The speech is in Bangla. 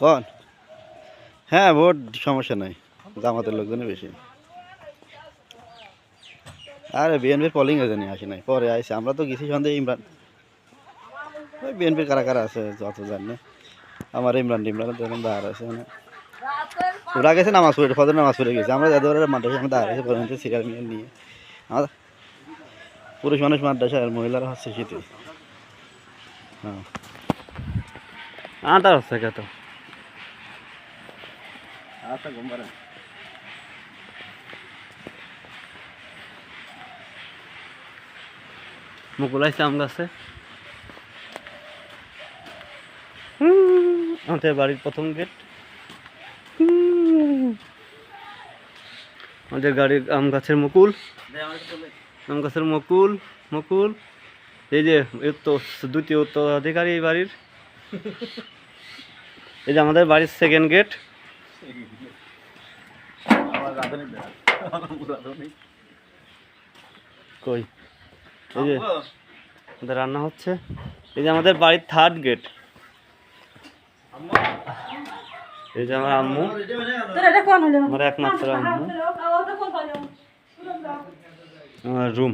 কোন? হ্যাঁ, ভোট সমস্যা নাই, জামাতের লোকজনই বেশি। আরে বিএনপির পলিং এজেন্ট আসে নাই, পরে আইসে। আমরা তো গেছি সন্দেহ ইমরান, ওই বিএনপির কারা কারা আছে যত জানে। আমার ইমরান যখন দাঁড় আছে মানে ওরা গেছে নামাজ পড়ে, ফজর নামাজ পড়ে গেছে। আমরা যাদের মাদ্রাসায় আমি দাঁড় আছে পর্যন্ত সিরিয়াল মিল নিয়ে। আমার পুরুষ মানুষ মাদ্রাসা আর মহিলারা হচ্ছে শীতে। হ্যাঁ, আটা হচ্ছে কত আচ্ছা ঘুম পাড়েন। মুকুল আসছে আম গাছে। আমাদের বাড়ির প্রথম গেট। আমাদের গাড়ির আম গাছের মুকুল, আম গাছের মুকুল মুকুল। এই যে দ্বিতীয় উত্তরাধিকারী এই বাড়ির। এই যে আমাদের বাড়ির সেকেন্ড গেট। কই এই যে আমাদের রান্না হচ্ছে। এই যে আমাদের বাড়ির থার্ড গেট। এই যে আমার আম্মু, আমার একমাত্র আম্মু। আমার রুম।